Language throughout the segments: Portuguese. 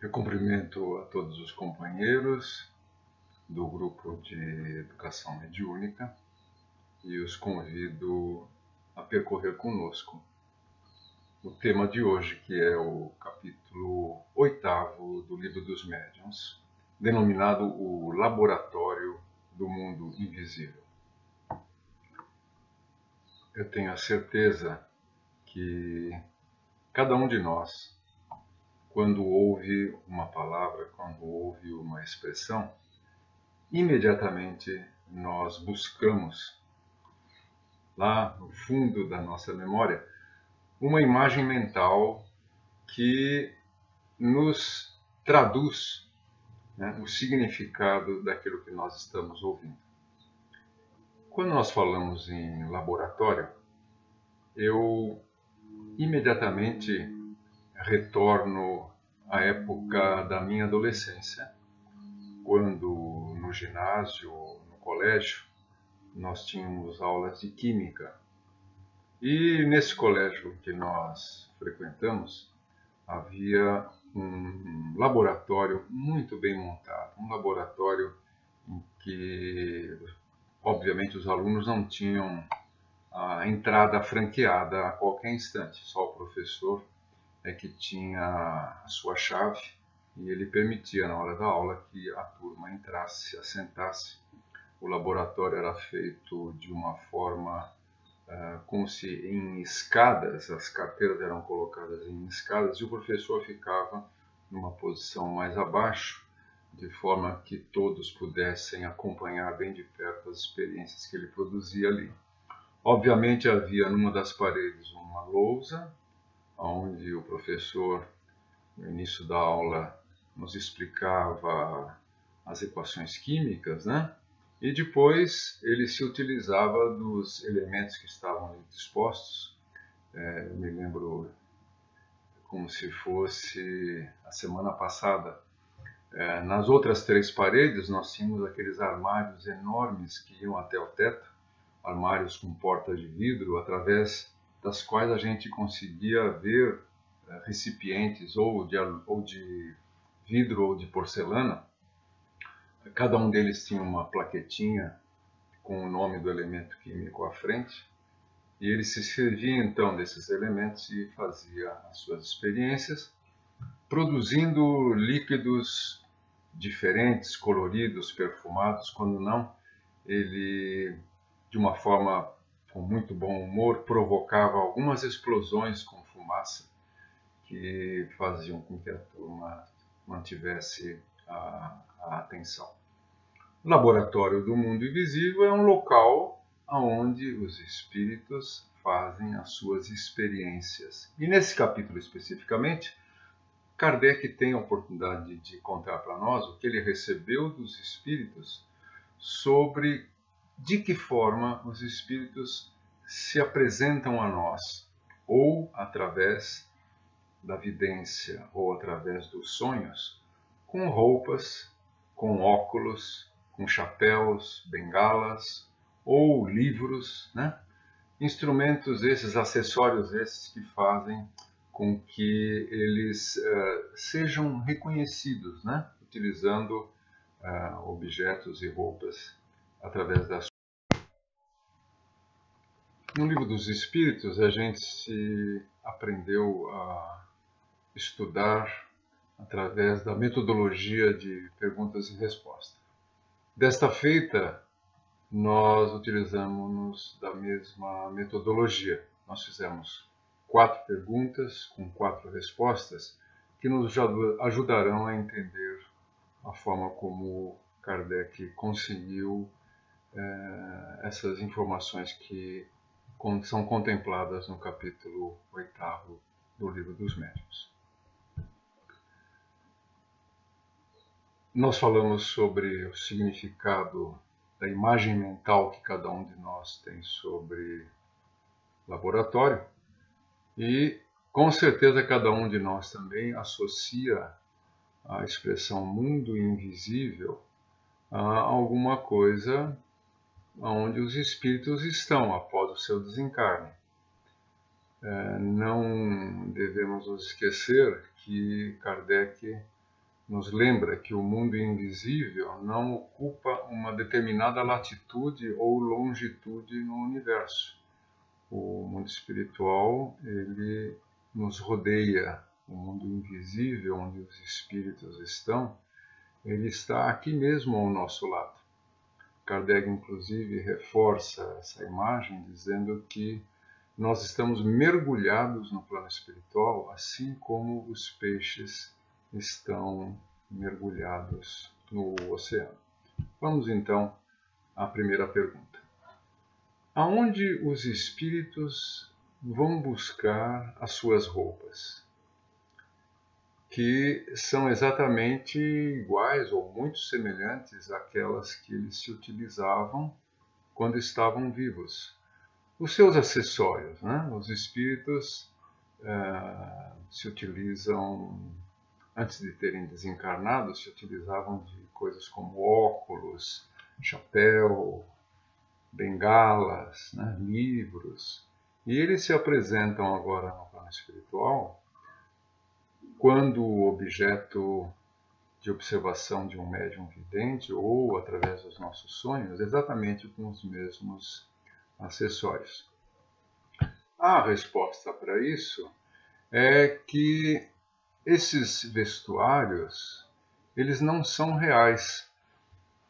Eu cumprimento a todos os companheiros do grupo de educação mediúnica e os convido a percorrer conosco o tema de hoje, que é o capítulo 8º do Livro dos Médiuns, denominado o Laboratório do Mundo Invisível. Eu tenho a certeza que cada um de nós, quando ouve uma palavra, quando ouve uma expressão, imediatamente nós buscamos, lá no fundo da nossa memória, uma imagem mental que nos traduz, o significado daquilo que nós estamos ouvindo. Quando nós falamos em laboratório, eu imediatamente retorno à época da minha adolescência, quando no ginásio, no colégio, nós tínhamos aulas de química. E nesse colégio que nós frequentamos, havia um laboratório muito bem montado, um laboratório em que, obviamente, os alunos não tinham a entrada franqueada a qualquer instante, só o professor é que tinha a sua chave e ele permitia, na hora da aula, que a turma entrasse, se assentasse. O laboratório era feito de uma forma como se em escadas, as carteiras eram colocadas em escadas e o professor ficava numa posição mais abaixo, de forma que todos pudessem acompanhar bem de perto as experiências que ele produzia ali. Obviamente havia numa das paredes uma lousa, onde o professor, no início da aula, nos explicava as equações químicas, E depois ele se utilizava dos elementos que estavam ali dispostos. Eu me lembro como se fosse a semana passada. Nas outras 3 paredes nós tínhamos aqueles armários enormes que iam até o teto, armários com portas de vidro, através das quais a gente conseguia ver recipientes ou de vidro ou de porcelana. Cada um deles tinha uma plaquetinha com o nome do elemento químico à frente, e ele se servia então desses elementos e fazia as suas experiências, produzindo líquidos diferentes, coloridos, perfumados. Quando não, ele, de uma forma com muito bom humor, provocava algumas explosões com fumaça que faziam com que a turma mantivesse a atenção. O Laboratório do Mundo Invisível é um local onde os espíritos fazem as suas experiências. E nesse capítulo especificamente, Kardec tem a oportunidade de contar para nós o que ele recebeu dos espíritos sobre de que forma os espíritos se apresentam a nós, ou através da vidência, ou através dos sonhos, com roupas, com óculos, com chapéus, bengalas ou livros, Instrumentos esses, acessórios esses que fazem com que eles sejam reconhecidos, Utilizando objetos e roupas através das. No Livro dos Espíritos, a gente se aprendeu a estudar através da metodologia de perguntas e respostas. Desta feita, nós utilizamos da mesma metodologia. Nós fizemos 4 perguntas com 4 respostas que nos ajudarão a entender a forma como Kardec conseguiu essas informações que são contempladas no capítulo 8º do Livro dos Médiuns. Nós falamos sobre o significado da imagem mental que cada um de nós tem sobre laboratório e, com certeza, cada um de nós também associa a expressão mundo invisível a alguma coisa onde os espíritos estão após o seu desencarne. Não devemos nos esquecer que Kardec nos lembra que o mundo invisível não ocupa uma determinada latitude ou longitude no universo. O mundo espiritual, ele nos rodeia. O mundo invisível, onde os espíritos estão, ele está aqui mesmo ao nosso lado. Kardec, inclusive, reforça essa imagem, dizendo que nós estamos mergulhados no plano espiritual, assim como os peixes estão mergulhados no oceano. Vamos então à primeira pergunta. Aonde os espíritos vão buscar as suas roupas? Que são exatamente iguais ou muito semelhantes àquelas que eles se utilizavam quando estavam vivos. Os seus acessórios, né? Os espíritos se utilizam, antes de terem desencarnado, se utilizavam de coisas como óculos, chapéu, bengalas, né? Livros. E eles se apresentam agora no plano espiritual quando o objeto de observação de um médium vidente ou através dos nossos sonhos, exatamente com os mesmos acessórios. A resposta para isso é que esses vestuários, eles não são reais.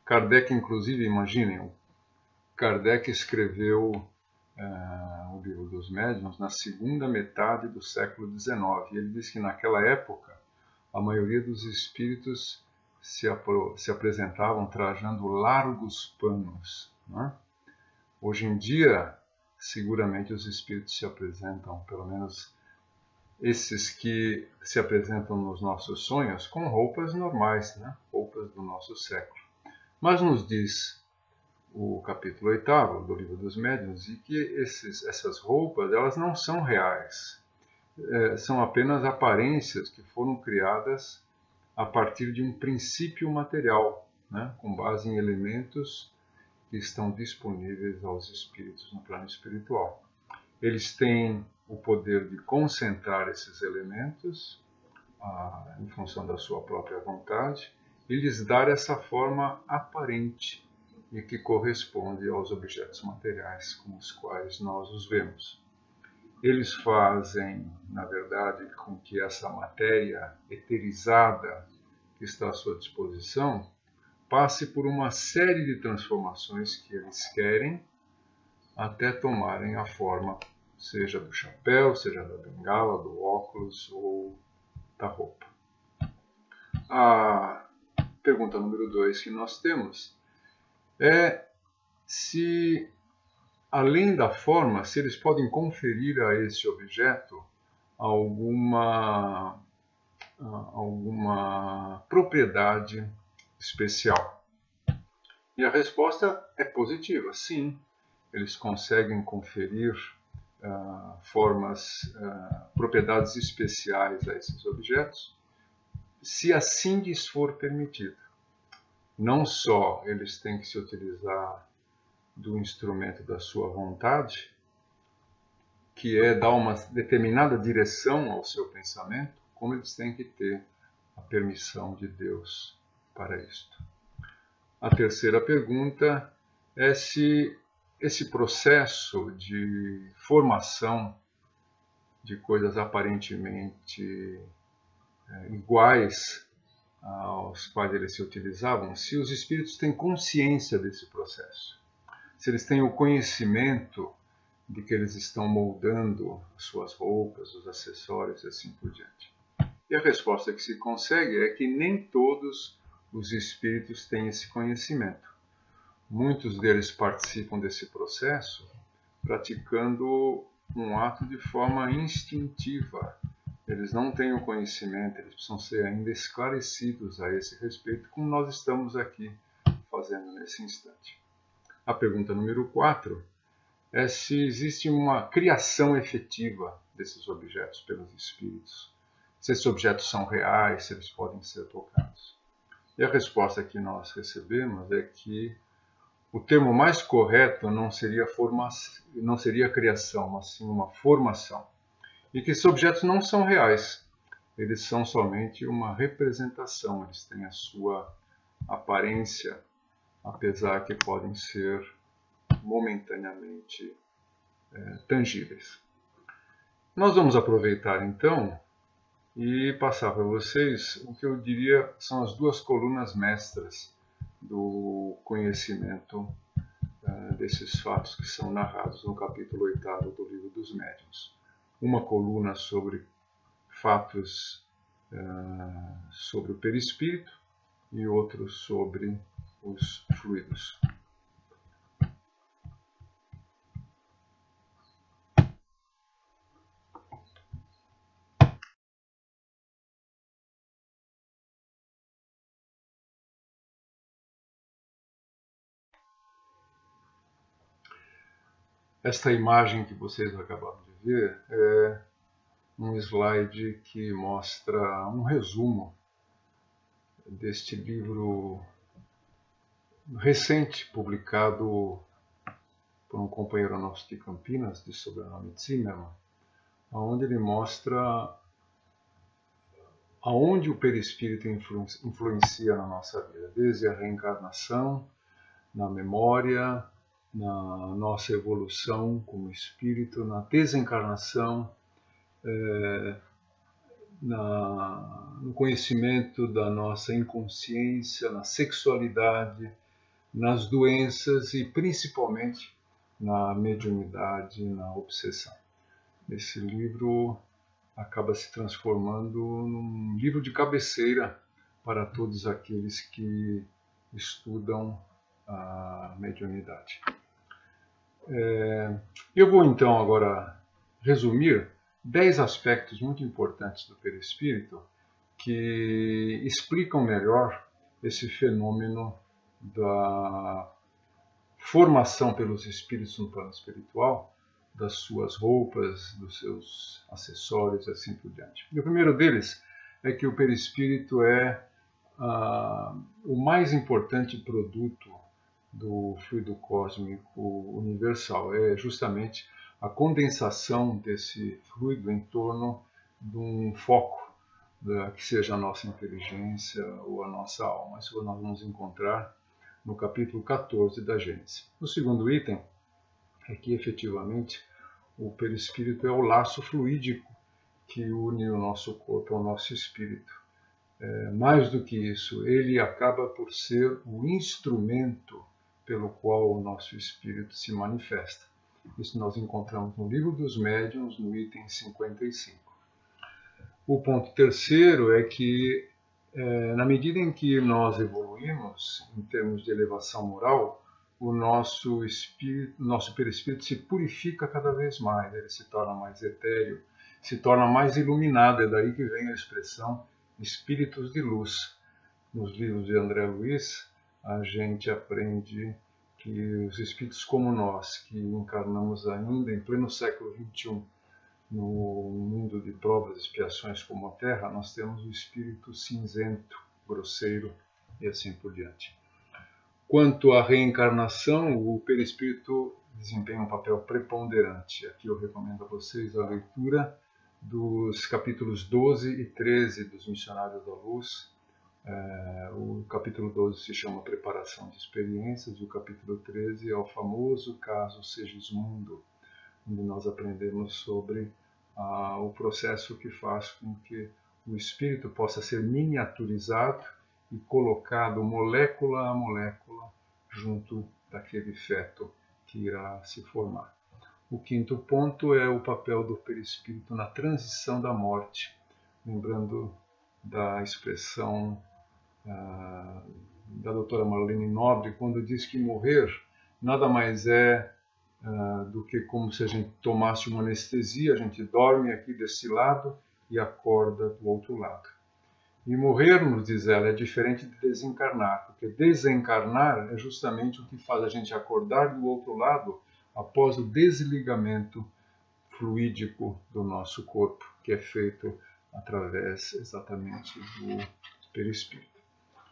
Kardec, inclusive, imaginem, Kardec escreveu o Livro dos Médiuns na segunda metade do século XIX. E ele diz que naquela época a maioria dos espíritos se apresentavam trajando largos panos, né? Hoje em dia, seguramente os espíritos se apresentam, pelo menos esses que se apresentam nos nossos sonhos, com roupas normais, né? Roupas do nosso século. Mas nos diz o capítulo 8º do Livro dos Médiuns, e que essas roupas, elas não são reais. São apenas aparências que foram criadas a partir de um princípio material, né, com base em elementos que estão disponíveis aos espíritos no plano espiritual. Eles têm o poder de concentrar esses elementos em função da sua própria vontade e lhes dar essa forma aparente e que corresponde aos objetos materiais com os quais nós os vemos. Eles fazem, na verdade, com que essa matéria eterizada que está à sua disposição passe por uma série de transformações que eles querem até tomarem a forma, seja do chapéu, seja da bengala, do óculos ou da roupa. A pergunta número 2 que nós temos é se, além da forma, se eles podem conferir a esse objeto alguma propriedade especial. E a resposta é positiva, sim. Eles conseguem conferir propriedades especiais a esses objetos, se assim lhes for permitido. Não só eles têm que se utilizar do instrumento da sua vontade, que é dar uma determinada direção ao seu pensamento, como eles têm que ter a permissão de Deus para isto. A terceira pergunta é se esse processo de formação de coisas aparentemente iguais aos quais eles se utilizavam, se os espíritos têm consciência desse processo, se eles têm o conhecimento de que eles estão moldando as suas roupas, os acessórios e assim por diante. E a resposta que se consegue é que nem todos os espíritos têm esse conhecimento. Muitos deles participam desse processo praticando um ato de forma instintiva. Eles não têm o conhecimento, eles precisam ser ainda esclarecidos a esse respeito, como nós estamos aqui fazendo nesse instante. A pergunta número 4 é se existe uma criação efetiva desses objetos pelos espíritos, se esses objetos são reais, se eles podem ser tocados. E a resposta que nós recebemos é que o termo mais correto não seria criação, mas sim uma formação. E que esses objetos não são reais. eles são somente uma representação, eles têm a sua aparência, apesar que podem ser momentaneamente tangíveis. Nós vamos aproveitar então e passar para vocês o que eu diria são as duas colunas mestras do conhecimento desses fatos que são narrados no capítulo 8º do Livro dos Médiuns. Uma coluna sobre fatos sobre o perispírito e outro sobre os fluidos. Esta imagem que vocês acabaram de ver é um slide que mostra um resumo deste livro recente, publicado por um companheiro nosso de Campinas, de sobrenome Zimmermann, onde ele mostra aonde o perispírito influencia na nossa vida, desde a reencarnação, na memória, na nossa evolução como espírito, na desencarnação, no conhecimento da nossa inconsciência, na sexualidade, nas doenças e principalmente na mediunidade e na obsessão. Esse livro acaba se transformando num livro de cabeceira para todos aqueles que estudam a mediunidade. Eu vou então agora resumir 10 aspectos muito importantes do perispírito que explicam melhor esse fenômeno da formação pelos espíritos no plano espiritual, das suas roupas, dos seus acessórios e assim por diante. E o primeiro deles é que o perispírito é o mais importante produto do fluido cósmico universal. É justamente a condensação desse fluido em torno de um foco, que seja a nossa inteligência ou a nossa alma. Isso nós vamos encontrar no capítulo 14 da Gênesis. O segundo item é que, efetivamente, o perispírito é o laço fluídico que une o nosso corpo ao nosso espírito. Mais do que isso, ele acaba por ser o instrumento pelo qual o nosso espírito se manifesta. Isso nós encontramos no Livro dos Médiuns, no item 55. O ponto terceiro é que, na medida em que nós evoluímos em termos de elevação moral, o nosso perispírito se purifica cada vez mais, ele se torna mais etéreo, se torna mais iluminado. É daí que vem a expressão espíritos de luz. Nos livros de André Luiz, a gente aprende que os espíritos como nós, que encarnamos ainda em pleno século XXI, no mundo de provas e expiações como a Terra, nós temos o espírito cinzento, grosseiro e assim por diante. Quanto à reencarnação, o perispírito desempenha um papel preponderante. Aqui eu recomendo a vocês a leitura dos capítulos 12 e 13 dos Missionários da Luz. O capítulo 12 se chama Preparação de Experiências e o capítulo 13 é o famoso caso Segismundo, onde nós aprendemos sobre o processo que faz com que o espírito possa ser miniaturizado e colocado molécula a molécula junto daquele feto que irá se formar. O quinto ponto é o papel do perispírito na transição da morte, lembrando da expressão da doutora Marlene Nobre, quando diz que morrer nada mais é do que como se a gente tomasse uma anestesia, a gente dorme aqui desse lado e acorda do outro lado. E morrermos, diz ela, é diferente de desencarnar, porque desencarnar é justamente o que faz a gente acordar do outro lado após o desligamento fluídico do nosso corpo, que é feito através exatamente do perispírito.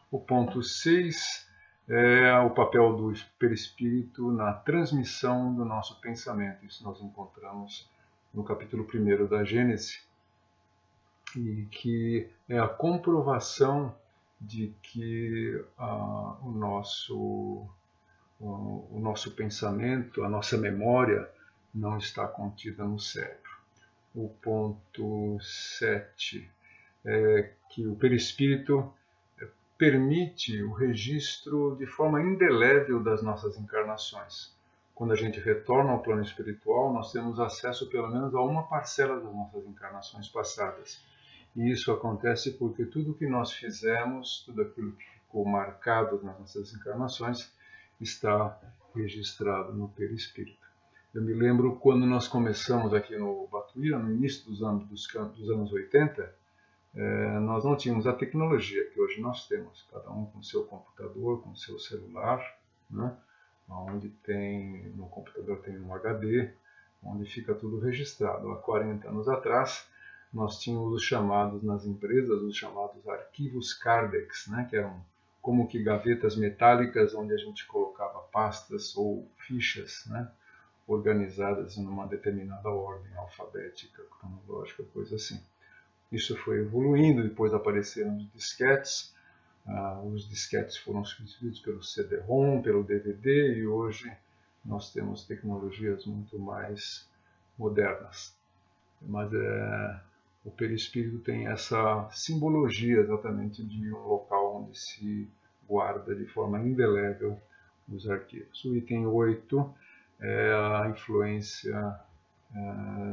O ponto 6 é o papel do perispírito na transmissão do nosso pensamento. Isso nós encontramos no capítulo 1 da Gênesis. e que é a comprovação de que o nosso pensamento, a nossa memória não está contida no cérebro. O ponto 7 é que o perispírito permite o registro de forma indelével das nossas encarnações. Quando a gente retorna ao plano espiritual, nós temos acesso pelo menos a uma parcela das nossas encarnações passadas. E isso acontece porque tudo que nós fizemos, tudo aquilo que ficou marcado nas nossas encarnações, está registrado no perispírito. Eu me lembro quando nós começamos aqui no Batuíra, no início dos anos 80, nós não tínhamos a tecnologia que hoje nós temos, cada um com seu computador, com seu celular, né? Onde no computador tem um HD, onde fica tudo registrado. Há 40 anos atrás, nós tínhamos os chamados nas empresas, os chamados arquivos Cardex, né? Que eram como que gavetas metálicas onde a gente colocava pastas ou fichas, né? Organizadas em uma determinada ordem alfabética, cronológica, coisa assim. Isso foi evoluindo, depois apareceram os disquetes. Os disquetes foram substituídos pelo CD-ROM, pelo DVD, e hoje nós temos tecnologias muito mais modernas. Mas o perispírito tem essa simbologia exatamente de um local onde se guarda de forma indelével os arquivos. O item 8 é a influência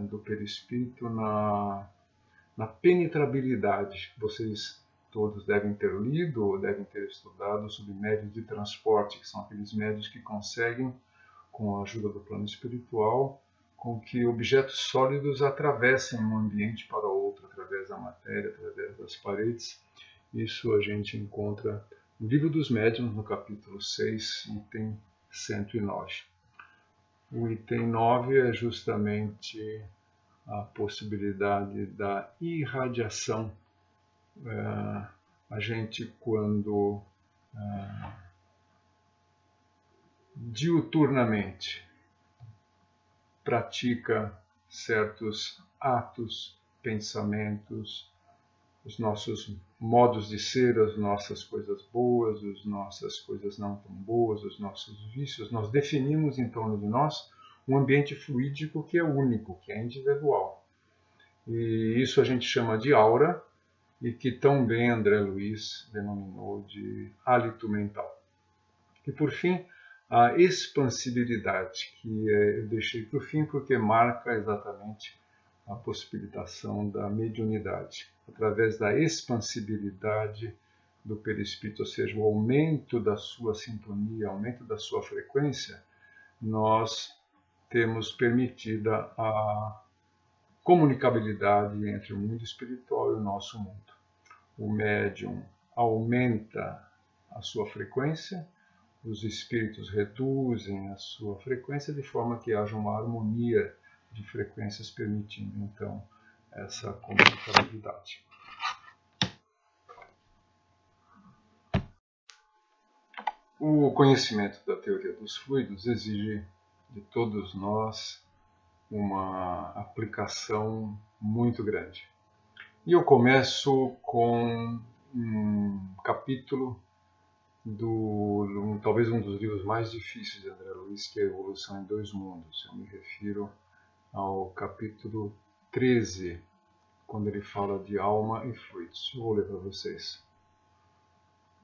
do perispírito na penetrabilidade. Vocês todos devem ter lido ou devem ter estudado sobre médios de transporte, que são aqueles médios que conseguem, com a ajuda do plano espiritual, com que objetos sólidos atravessem um ambiente para outro, através da matéria, através das paredes. Isso a gente encontra no Livro dos Médiuns, no capítulo 6, item 109. O item 9 é justamente a possibilidade da irradiação. A gente, quando diuturnamente pratica certos atos, pensamentos, os nossos modos de ser, as nossas coisas boas, as nossas coisas não tão boas, os nossos vícios, nós definimos em torno de nós um ambiente fluídico que é único, que é individual. E isso a gente chama de aura, e que tão bem André Luiz denominou de hálito mental. E por fim, a expansibilidade, que eu deixei para o fim porque marca exatamente a possibilitação da mediunidade. Através da expansibilidade do perispírito, ou seja, o aumento da sua sintonia, aumento da sua frequência, nós temos permitida a comunicabilidade entre o mundo espiritual e o nosso mundo. O médium aumenta a sua frequência, os espíritos reduzem a sua frequência de forma que haja uma harmonia de frequências, permitindo então essa comunicabilidade. O conhecimento da teoria dos fluidos exige de todos nós uma aplicação muito grande. E eu começo com um capítulo talvez um dos livros mais difíceis de André Luiz, que é a Evolução em Dois Mundos. Eu me refiro ao capítulo 13, quando ele fala de alma e fluidos. Eu vou ler para vocês.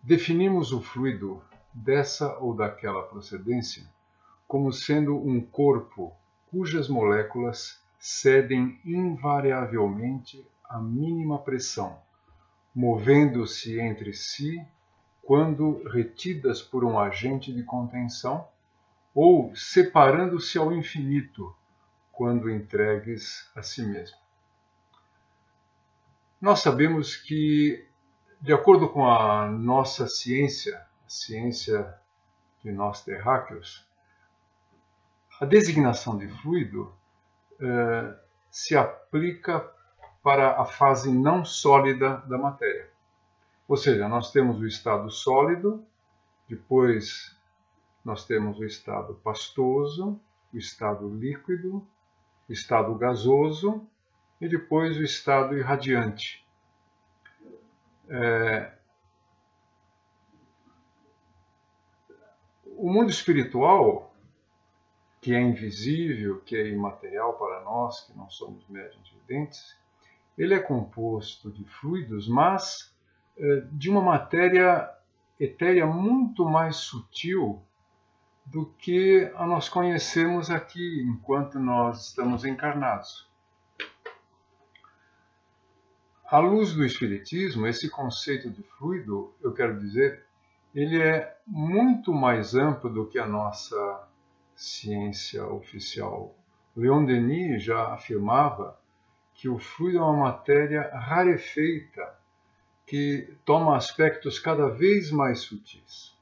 Definimos o fluido dessa ou daquela procedência como sendo um corpo cujas moléculas cedem invariavelmente à mínima pressão, movendo-se entre si quando retidas por um agente de contenção, ou separando-se ao infinito quando entregues a si mesmo. Nós sabemos que, de acordo com a nossa ciência, a ciência de nós terráqueos, a designação de fluido se aplica para a fase não sólida da matéria. Ou seja, nós temos o estado sólido, depois nós temos o estado pastoso, o estado líquido, o estado gasoso e depois o estado irradiante, O mundo espiritual, que é invisível, que é imaterial para nós, que não somos médiuns videntes, ele é composto de fluidos, mas de uma matéria etérea muito mais sutil do que a nós conhecemos aqui enquanto nós estamos encarnados. À luz do Espiritismo, esse conceito de fluido, eu quero dizer, ele é muito mais amplo do que a nossa ciência oficial. Leon Denis já afirmava que o fluido é uma matéria rarefeita que toma aspectos cada vez mais sutis.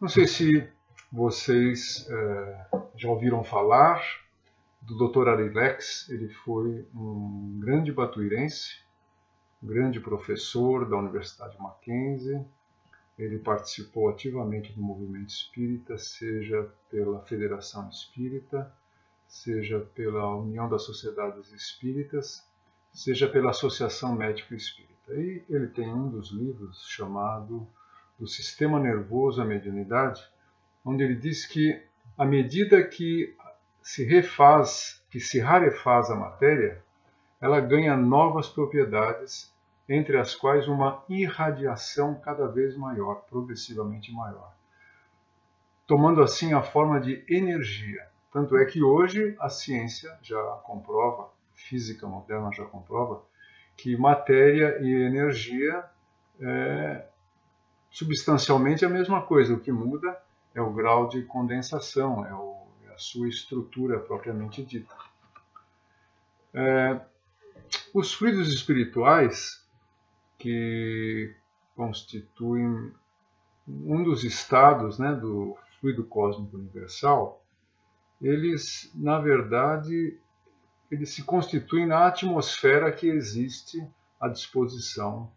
Não sei se vocês já ouviram falar do Dr. Arilex. Ele foi um grande batuirense, um grande professor da Universidade Mackenzie. Ele participou ativamente do movimento espírita, seja pela Federação Espírita, seja pela União das Sociedades Espíritas, seja pela Associação Médico Espírita. E ele tem um dos livros chamado Do Sistema Nervoso à Mediunidade, onde ele diz que à medida que se rarefaz a matéria, ela ganha novas propriedades, entre as quais uma irradiação cada vez maior, progressivamente maior, tomando assim a forma de energia. Tanto é que hoje a ciência já comprova, física moderna já comprova, que matéria e energia é substancialmente a mesma coisa. O que muda é o grau de condensação, é a sua estrutura propriamente dita. Os fluidos espirituais, que constituem um dos estados, né, do fluido cósmico universal, eles, na verdade, eles se constituem na atmosfera que existe à disposição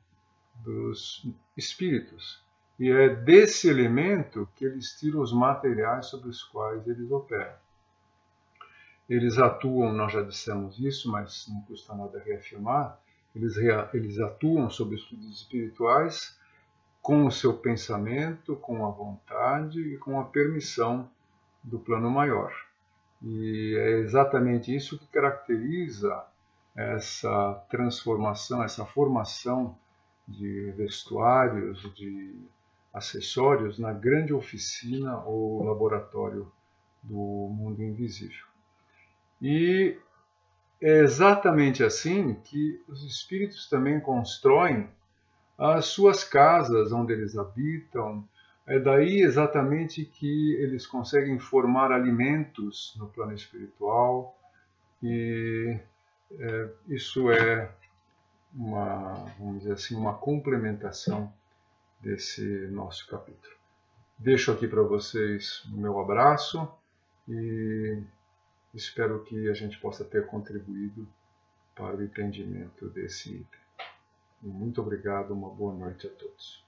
dos espíritos. E é desse elemento que eles tiram os materiais sobre os quais eles operam. Eles atuam, nós já dissemos isso, mas não custa nada reafirmar, eles atuam sobre os fluidos espirituais com o seu pensamento, com a vontade e com a permissão do plano maior. E é exatamente isso que caracteriza essa transformação, essa formação de vestuários, de acessórios na grande oficina ou laboratório do mundo invisível. E é exatamente assim que os espíritos também constroem as suas casas onde eles habitam. É daí exatamente que eles conseguem formar alimentos no plano espiritual, e isso é vamos dizer assim, uma complementação desse nosso capítulo. Deixo aqui para vocês o meu abraço e espero que a gente possa ter contribuído para o entendimento desse item. Muito obrigado, uma boa noite a todos.